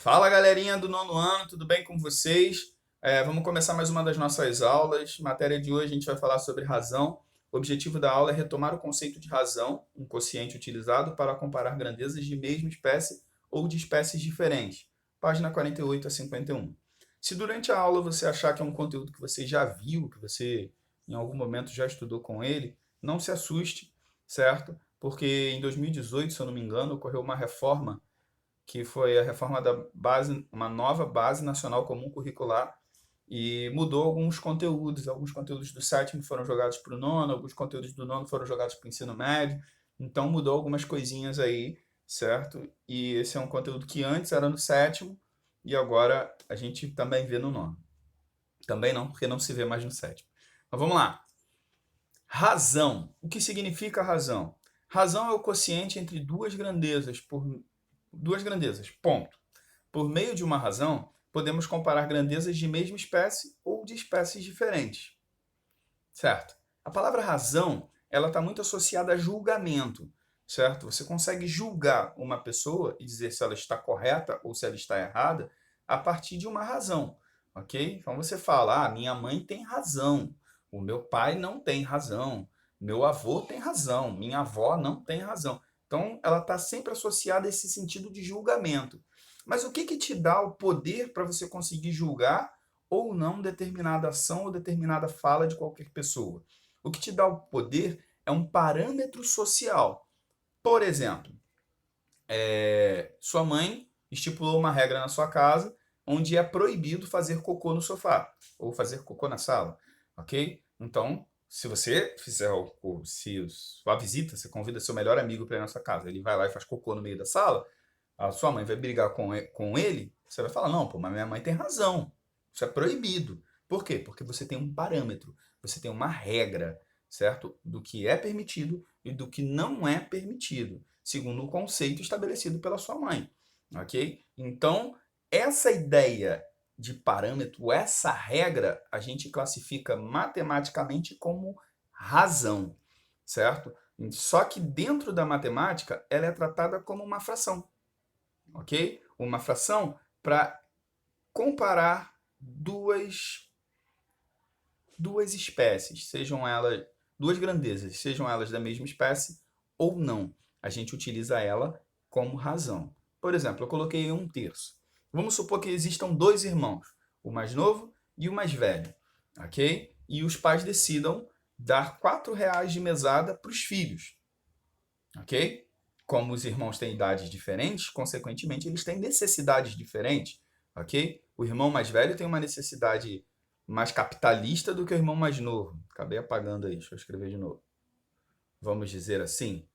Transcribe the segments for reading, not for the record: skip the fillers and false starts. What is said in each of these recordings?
Fala galerinha do nono ano, tudo bem com vocês? Vamos começar mais uma das nossas aulas. Matéria de hoje a gente vai falar sobre razão. O objetivo da aula é retomar o conceito de razão, um quociente utilizado para comparar grandezas de mesma espécie ou de espécies diferentes. Página 48 a 51. Se durante a aula você achar que é um conteúdo que você já viu, que você em algum momento já estudou com ele, não se assuste, certo? Porque em 2018, se eu não me engano, ocorreu uma reforma que foi a reforma da base, uma nova base nacional comum curricular, e mudou alguns conteúdos do sétimo foram jogados para o nono, alguns conteúdos do nono foram jogados para o ensino médio, então mudou algumas coisinhas aí, certo? E esse é um conteúdo que antes era no sétimo, e agora a gente também vê no nono. Também não, porque não se vê mais no sétimo. Mas vamos lá. Razão. O que significa razão? Razão é o quociente entre duas grandezas, ponto. Por meio de uma razão, podemos comparar grandezas de mesma espécie ou de espécies diferentes. Certo? A palavra razão, ela está muito associada a julgamento, certo? Você consegue julgar uma pessoa e dizer se ela está correta ou se ela está errada a partir de uma razão, ok? Então você fala, minha mãe tem razão, o meu pai não tem razão, meu avô tem razão, minha avó não tem razão. Então ela está sempre associada a esse sentido de julgamento. Mas o que te dá o poder para você conseguir julgar ou não determinada ação ou determinada fala de qualquer pessoa? O que te dá o poder é um parâmetro social. Por exemplo, sua mãe estipulou uma regra na sua casa onde é proibido fazer cocô no sofá ou fazer cocô na sala, ok? Então, se você fizer se sua visita, você convida seu melhor amigo para ir na sua casa, ele vai lá e faz cocô no meio da sala, a sua mãe vai brigar com ele, você vai falar, não, pô, mas minha mãe tem razão, isso é proibido. Por quê? Porque você tem um parâmetro, você tem uma regra, certo? Do que é permitido e do que não é permitido, segundo o conceito estabelecido pela sua mãe, ok? Então, essa ideia de parâmetro, essa regra, a gente classifica matematicamente como razão, certo? Só que dentro da matemática, ela é tratada como uma fração, ok? Uma fração para comparar duas espécies, sejam elas duas grandezas, sejam elas da mesma espécie ou não. A gente utiliza ela como razão. Por exemplo, eu coloquei um terço. Vamos supor que existam dois irmãos, o mais novo e o mais velho, ok? E os pais decidam dar R$ 4 de mesada para os filhos, ok? Como os irmãos têm idades diferentes, consequentemente eles têm necessidades diferentes, ok? O irmão mais velho tem uma necessidade mais capitalista do que o irmão mais novo. Acabei apagando aí, deixa eu escrever de novo. Vamos dizer assim,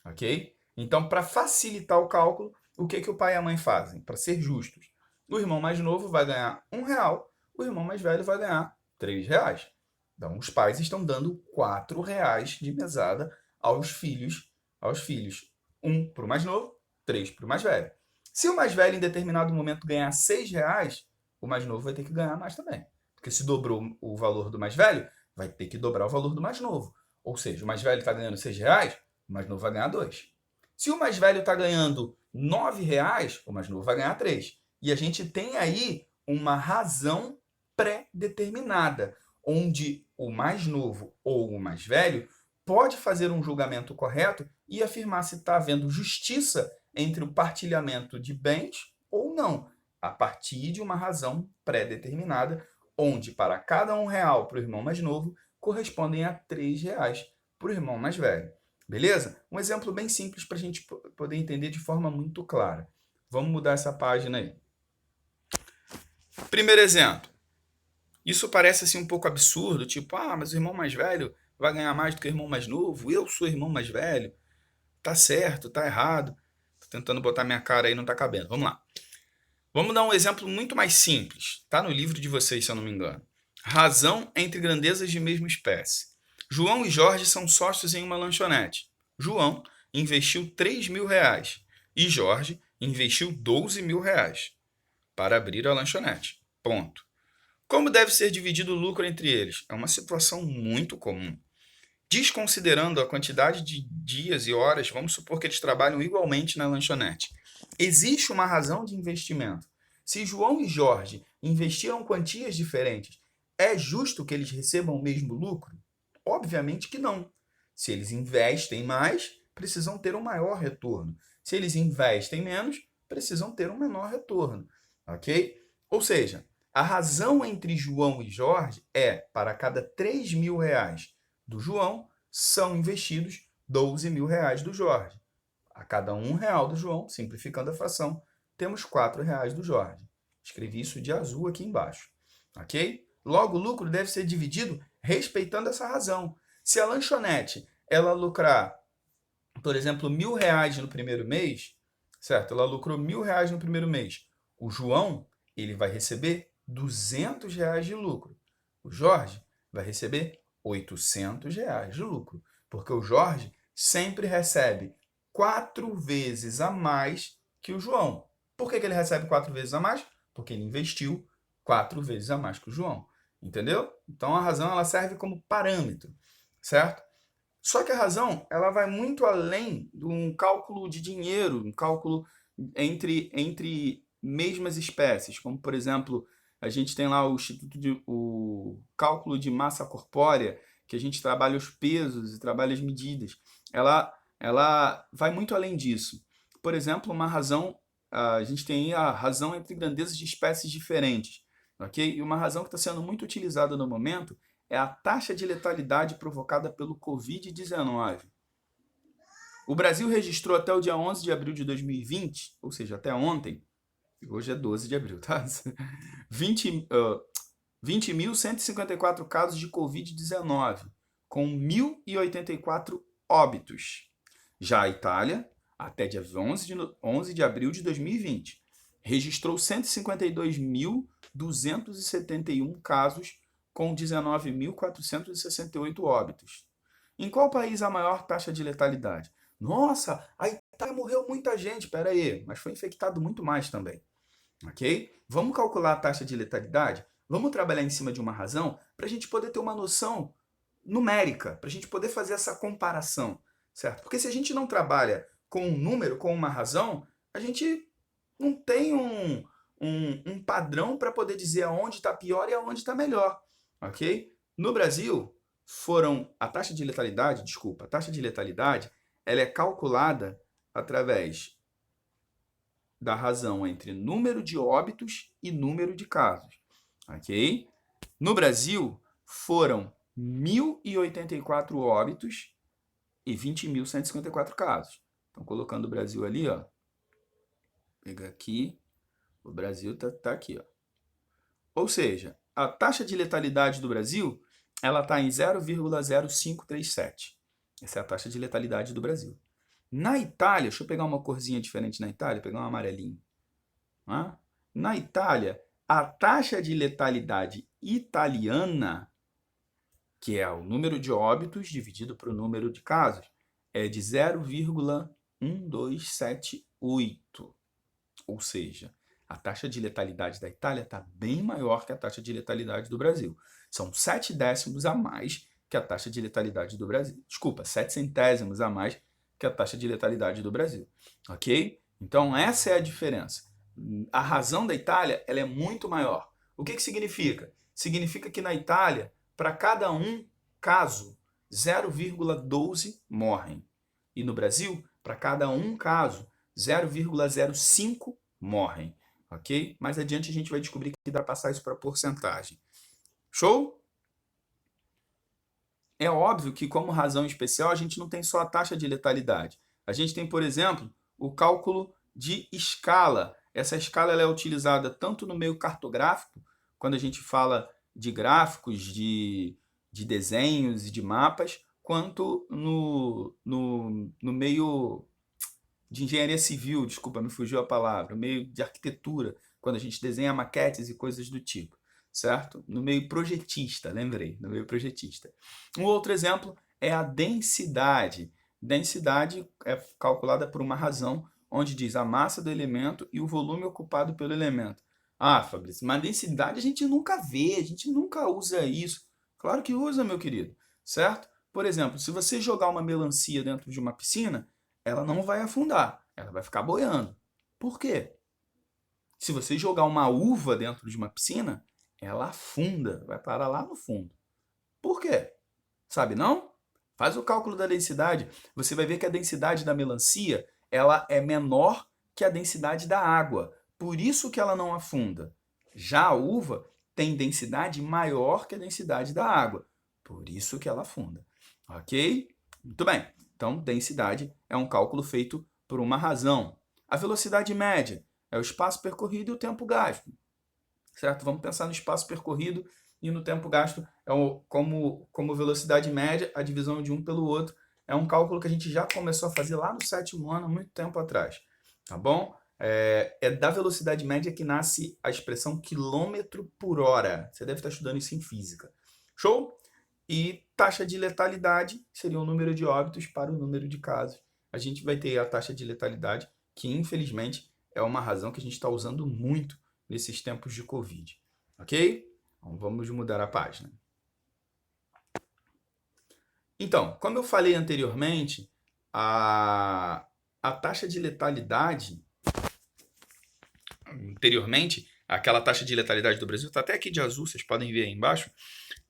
ok? Então, para facilitar o cálculo, o que o pai e a mãe fazem? Para ser justos, o irmão mais novo vai ganhar R$ 1, o irmão mais velho vai ganhar R$ 3. Então, os pais estão dando R$ 4 de mesada aos filhos. Um para o mais novo, três para o mais velho. Se o mais velho, em determinado momento, ganhar R$ 6, o mais novo vai ter que ganhar mais também. Porque se dobrou o valor do mais velho, vai ter que dobrar o valor do mais novo. Ou seja, o mais velho está ganhando R$ 6, o mais novo vai ganhar 2. Se o mais velho está ganhando R$ 9, o mais novo vai ganhar 3. E a gente tem aí uma razão pré-determinada, onde o mais novo ou o mais velho pode fazer um julgamento correto e afirmar se está havendo justiça entre o partilhamento de bens ou não, a partir de uma razão pré-determinada, onde para cada R$ 1 para o irmão mais novo, correspondem a R$ 3 para o irmão mais velho. Beleza? Um exemplo bem simples para a gente poder entender de forma muito clara. Vamos mudar essa página aí. Primeiro exemplo. Isso parece assim um pouco absurdo, tipo, mas o irmão mais velho vai ganhar mais do que o irmão mais novo, eu sou o irmão mais velho, tá certo, tá errado. Tô tentando botar minha cara aí, não tá cabendo. Vamos lá. Vamos dar um exemplo muito mais simples. Tá no livro de vocês, se eu não me engano. Razão entre grandezas de mesma espécie. João e Jorge são sócios em uma lanchonete. João investiu R$ 3.000 e Jorge investiu R$ 12.000 para abrir a lanchonete. Ponto. Como deve ser dividido o lucro entre eles? É uma situação muito comum. Desconsiderando a quantidade de dias e horas, vamos supor que eles trabalham igualmente na lanchonete. Existe uma razão de investimento. Se João e Jorge investiram quantias diferentes, é justo que eles recebam o mesmo lucro? Obviamente que não. Se eles investem mais, precisam ter um maior retorno. Se eles investem menos, precisam ter um menor retorno. Ok? Ou seja, a razão entre João e Jorge é, para cada 3 mil reais do João, são investidos 12 mil reais do Jorge. A cada R$ 1 do João, simplificando a fração, temos R$ 4 do Jorge. Escrevi isso de azul aqui embaixo. Ok? Logo, o lucro deve ser dividido respeitando essa razão. Se a lanchonete ela lucrar, por exemplo, R$ 1.000 no primeiro mês, certo? Ela lucrou R$ 1.000 no primeiro mês. O João, ele vai receber R$ 200 de lucro. O Jorge vai receber R$ 800 de lucro. Porque o Jorge sempre recebe 4 vezes a mais que o João. Por que ele recebe 4 vezes a mais? Porque ele investiu 4 vezes a mais que o João. Entendeu? Então a razão ela serve como parâmetro, certo? Só que a razão ela vai muito além de um cálculo de dinheiro, um cálculo entre mesmas espécies, como por exemplo, a gente tem lá o cálculo de massa corpórea, que a gente trabalha os pesos e trabalha as medidas. Ela vai muito além disso. Por exemplo, uma razão, a gente tem a razão entre grandezas de espécies diferentes, ok? E uma razão que está sendo muito utilizada no momento é a taxa de letalidade provocada pelo Covid-19. O Brasil registrou até o dia 11 de abril de 2020, ou seja, até ontem, hoje é 12 de abril, tá? 20.154 casos de Covid-19, com 1.084 óbitos. Já a Itália, até dia 11 de abril de 2020, registrou 152.271 casos com 19.468 óbitos. Em qual país a maior taxa de letalidade? Nossa, a Itália morreu muita gente, pera aí, mas foi infectado muito mais também. Ok? Vamos calcular a taxa de letalidade? Vamos trabalhar em cima de uma razão para a gente poder ter uma noção numérica, para a gente poder fazer essa comparação, certo? Porque se a gente não trabalha com um número, com uma razão, a gente não tem um padrão para poder dizer aonde está pior e aonde está melhor, ok? No Brasil, a taxa de letalidade, ela é calculada através da razão entre número de óbitos e número de casos, ok? No Brasil, foram 1.084 óbitos e 20.154 casos. Então, colocando o Brasil ali, ó. Pegar aqui, o Brasil tá aqui, ó. Ou seja, a taxa de letalidade do Brasil, ela está em 0,0537. Essa é a taxa de letalidade do Brasil. Na Itália, deixa eu pegar uma corzinha diferente na Itália, pegar um amarelinho. Na Itália, a taxa de letalidade italiana, que é o número de óbitos dividido para o número de casos, é de 0,1278. Ou seja, a taxa de letalidade da Itália está bem maior que a taxa de letalidade do Brasil. São 7 décimos a mais que a taxa de letalidade do Brasil. Desculpa, 7 centésimos a mais que a taxa de letalidade do Brasil. Ok? Então, essa é a diferença. A razão da Itália ela é muito maior. O que significa? Significa que na Itália, para cada um caso, 0,12 morrem. E no Brasil, para cada um caso, 0,05 morrem. Ok? Mais adiante a gente vai descobrir que dá para passar isso para porcentagem. Show? É óbvio que, como razão especial, a gente não tem só a taxa de letalidade. A gente tem, por exemplo, o cálculo de escala. Essa escala ela é utilizada tanto no meio cartográfico, quando a gente fala de gráficos, de desenhos e de mapas, quanto no meio de engenharia civil, desculpa, me fugiu a palavra, no meio de arquitetura, quando a gente desenha maquetes e coisas do tipo, certo? No meio projetista, lembrei, no meio projetista. Um outro exemplo é a densidade. Densidade é calculada por uma razão onde diz a massa do elemento e o volume ocupado pelo elemento. Ah, Fabrício, mas densidade a gente nunca vê, a gente nunca usa isso. Claro que usa, meu querido, certo? Por exemplo, se você jogar uma melancia dentro de uma piscina, ela não vai afundar, ela vai ficar boiando, Por quê? Se você jogar uma uva dentro de uma piscina, ela afunda, vai parar lá no fundo. Por quê? Sabe não? Faz o cálculo da densidade. Você vai ver que a densidade da melancia ela é menor que a densidade da água. Por isso que ela não afunda. Já a uva tem densidade maior que a densidade da água. Por isso que ela afunda. Ok? Muito bem. Então, densidade é um cálculo feito por uma razão. A velocidade média é o espaço percorrido e o tempo gasto. Certo? Vamos pensar no espaço percorrido e no tempo gasto como velocidade média, a divisão de um pelo outro. É um cálculo que a gente já começou a fazer lá no 7º ano, há muito tempo atrás. Tá bom? É da velocidade média que nasce a expressão quilômetro por hora. Você deve estar estudando isso em física. Show? E taxa de letalidade seria o número de óbitos para o número de casos. A gente vai ter a taxa de letalidade, que infelizmente é uma razão que a gente está usando muito nesses tempos de Covid. Ok? Então, vamos mudar a página. Então, como eu falei anteriormente, a taxa de letalidade, aquela taxa de letalidade do Brasil, está até aqui de azul, vocês podem ver aí embaixo,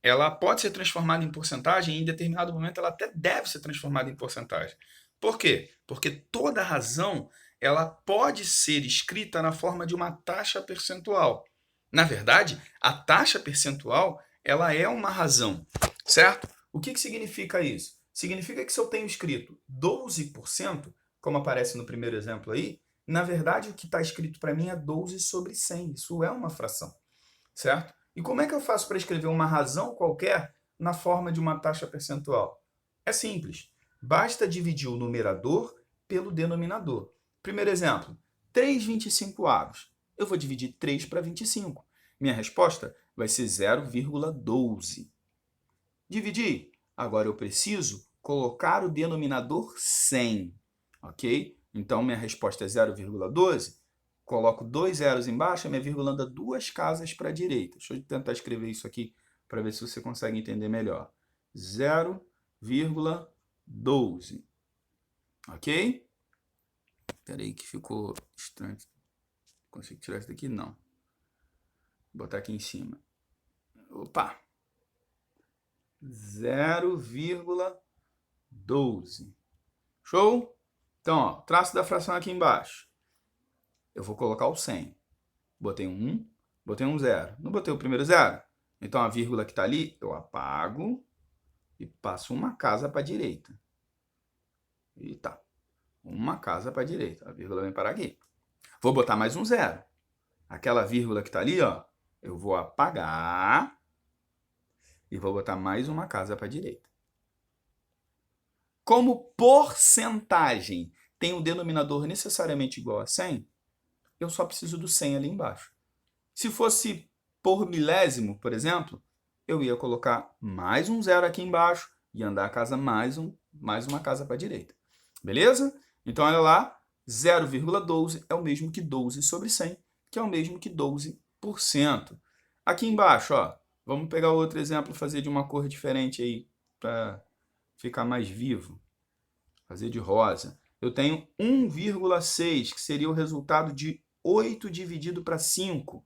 ela pode ser transformada em porcentagem e em determinado momento ela até deve ser transformada em porcentagem. Por quê? Porque toda razão ela pode ser escrita na forma de uma taxa percentual. Na verdade, a taxa percentual ela é uma razão, certo? O que significa isso? Significa que se eu tenho escrito 12%, como aparece no primeiro exemplo aí, na verdade o que está escrito para mim é 12 sobre 100. Isso é uma fração, certo? E como é que eu faço para escrever uma razão qualquer na forma de uma taxa percentual? É simples. Basta dividir o numerador pelo denominador. Primeiro exemplo, 3/25. Eu vou dividir 3 para 25. Minha resposta vai ser 0,12. Dividi. Agora eu preciso colocar o denominador 100. Ok? Então, minha resposta é 0,12. Coloco 2 zeros embaixo, a minha vírgula anda 2 casas para a direita. Deixa eu tentar escrever isso aqui para ver se você consegue entender melhor. 0,12. Ok? Espera aí que ficou estranho. Consigo tirar isso daqui? Não. Vou botar aqui em cima. Opa! 0,12. Show? Então, ó, traço da fração aqui embaixo. Eu vou colocar o 100. Botei um 1, botei um 0. Não botei o primeiro 0? Então, a vírgula que está ali, eu apago e passo uma casa para a direita. E tá. Uma casa para a direita. A vírgula vem parar aqui. Vou botar mais um 0. Aquela vírgula que está ali, ó, eu vou apagar e vou botar mais uma casa para a direita. Como porcentagem tem um denominador necessariamente igual a 100, eu só preciso do 100 ali embaixo. Se fosse por milésimo, por exemplo, eu ia colocar mais um 0 aqui embaixo e andar a casa mais uma casa para a direita. Beleza? Então, olha lá, 0,12 é o mesmo que 12 sobre 100, que é o mesmo que 12%. Aqui embaixo, ó, vamos pegar outro exemplo e fazer de uma cor diferente aí, para ficar mais vivo. Fazer de rosa. Eu tenho 1,6, que seria o resultado de 8 dividido para 5.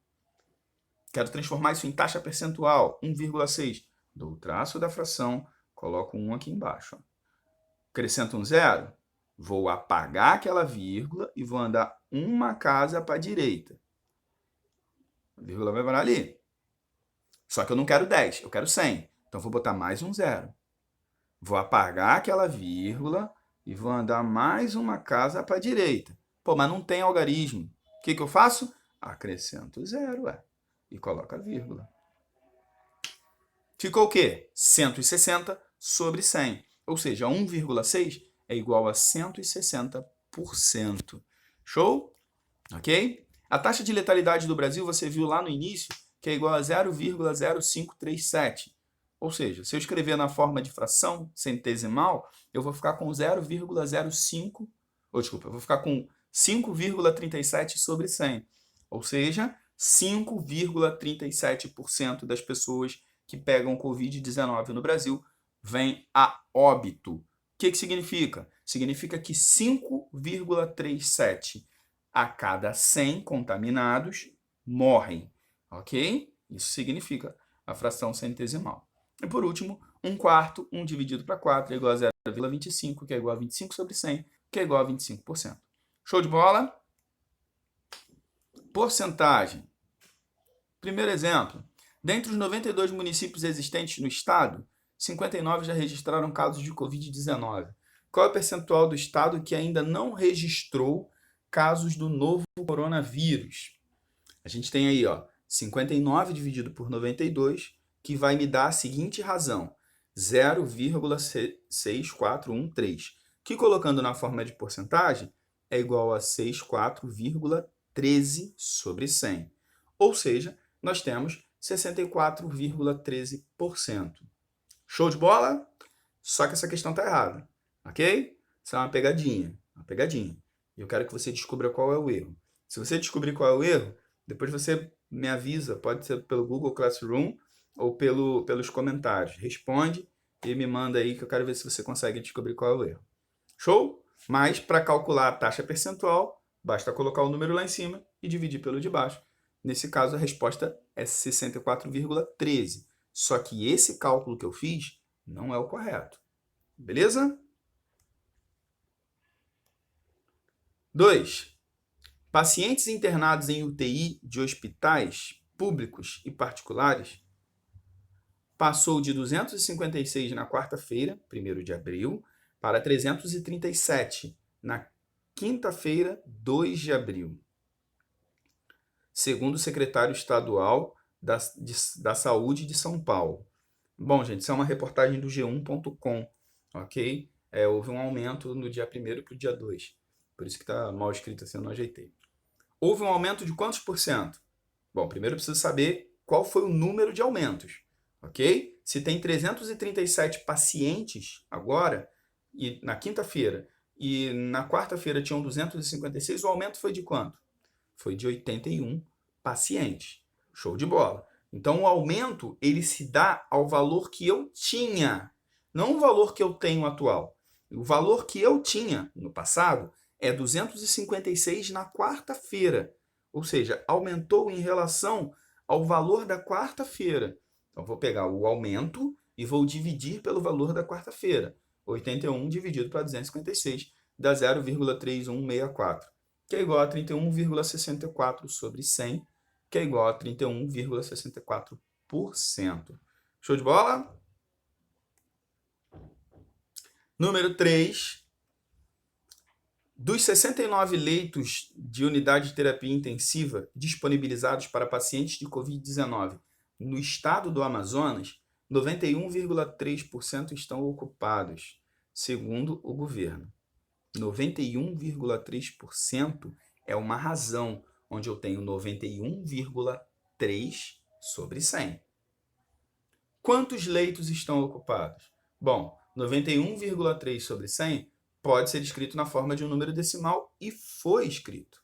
Quero transformar isso em taxa percentual, 1,6. Dou o traço da fração, coloco 1 aqui embaixo. Ó. Acrescento um 0, vou apagar aquela vírgula e vou andar uma casa para a direita. A vírgula vai parar ali. Só que eu não quero 10, eu quero 100. Então, vou botar mais um 0. Vou apagar aquela vírgula e vou andar mais uma casa para a direita. Pô, mas não tem algarismo. O que eu faço? Acrescento 0, e coloco a vírgula. Ficou o quê? 160 sobre 100. Ou seja, 1,6 é igual a 160%. Show? Ok? A taxa de letalidade do Brasil, você viu lá no início, que é igual a 0,0537. Ou seja, se eu escrever na forma de fração centesimal, eu vou ficar com 0,05, eu vou ficar com 5,37 sobre 100. Ou seja, 5,37% das pessoas que pegam Covid-19 no Brasil vêm a óbito. O que significa? Significa que 5,37 a cada 100 contaminados morrem, ok? Isso significa a fração centesimal. E por último, 1/4, 1 dividido para 4 é igual a 0,25, que é igual a 25 sobre 100, que é igual a 25%. Show de bola? Porcentagem. Primeiro exemplo. Dentre os 92 municípios existentes no estado, 59 já registraram casos de Covid-19. Qual é o percentual do estado que ainda não registrou casos do novo coronavírus? A gente tem aí, 59 dividido por 92, que vai me dar a seguinte razão: 0,6413, que colocando na forma de porcentagem é igual a 64,13 sobre 100. Ou seja, nós temos 64,13%. Show de bola? Só que essa questão está errada, ok? Isso é uma pegadinha, E eu quero que você descubra qual é o erro. Se você descobrir qual é o erro, depois você me avisa, pode ser pelo Google Classroom ou pelos comentários. Responde e me manda aí que eu quero ver se você consegue descobrir qual é o erro. Show? Mas para calcular a taxa percentual, basta colocar o número lá em cima e dividir pelo de baixo. Nesse caso, a resposta é 64,13. Só que esse cálculo que eu fiz não é o correto. Beleza? 2. Pacientes internados em UTI de hospitais públicos e particulares passou de 256 na quarta-feira, 1º de abril, para 337 na quinta-feira, 2 de abril. Segundo o secretário estadual da Saúde de São Paulo. Bom, gente, isso é uma reportagem do G1.com, ok? Houve um aumento no dia 1º para o dia 2. Por isso que está mal escrito assim, eu não ajeitei. Houve um aumento de quantos por cento? Bom, primeiro eu preciso saber qual foi o número de aumentos, ok? Se tem 337 pacientes agora, e na quinta-feira, e na quarta-feira tinham 256, o aumento foi de quanto? Foi de 81 pacientes. Show de bola. Então, o aumento, ele se dá ao valor que eu tinha, não o valor que eu tenho atual. O valor que eu tinha no passado é 256 na quarta-feira. Ou seja, aumentou em relação ao valor da quarta-feira. Então, vou pegar o aumento e vou dividir pelo valor da quarta-feira. 81 dividido para 256 dá 0,3164, que é igual a 31,64 sobre 100, que é igual a 31,64%. Show de bola? Número 3. Dos 69 leitos de unidade de terapia intensiva disponibilizados para pacientes de Covid-19 no estado do Amazonas, 91,3% estão ocupados, segundo o governo. 91,3% é uma razão onde eu tenho 91,3 sobre 100. Quantos leitos estão ocupados? Bom, 91,3 sobre 100 pode ser escrito na forma de um número decimal e foi escrito.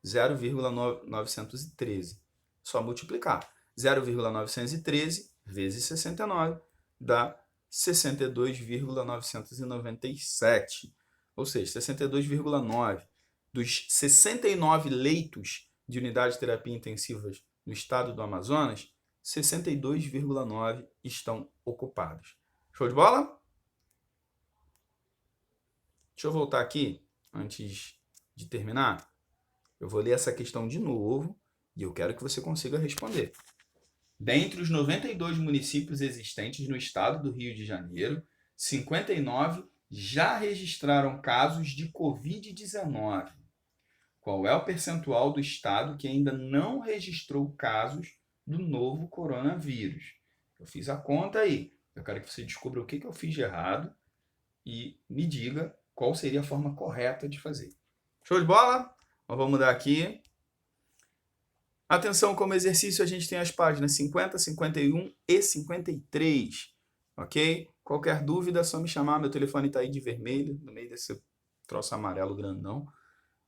0,913. Só multiplicar. 0,913 vezes 69 dá 62,997. Ou seja, 62,9. Dos 69 leitos de unidade de terapia intensivas no estado do Amazonas, 62,9 estão ocupados. Show de bola? Deixa eu voltar aqui, antes de terminar. Eu vou ler essa questão de novo e eu quero que você consiga responder. Dentre os 92 municípios existentes no estado do Rio de Janeiro, 59 já registraram casos de Covid-19. Qual é o percentual do estado que ainda não registrou casos do novo coronavírus? Eu fiz a conta aí. Eu quero que você descubra o que eu fiz de errado e me diga qual seria a forma correta de fazer. Show de bola? Então, vamos mudar aqui. Atenção, como exercício a gente tem as páginas 50, 51 e 53, ok? Qualquer dúvida é só me chamar, meu telefone está aí de vermelho, no meio desse troço amarelo grandão,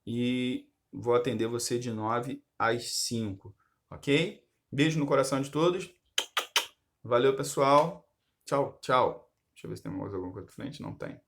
e vou atender você de 9 às 5, ok? Beijo no coração de todos, valeu pessoal, tchau, tchau. Deixa eu ver se tem mais alguma coisa pra frente, não tem.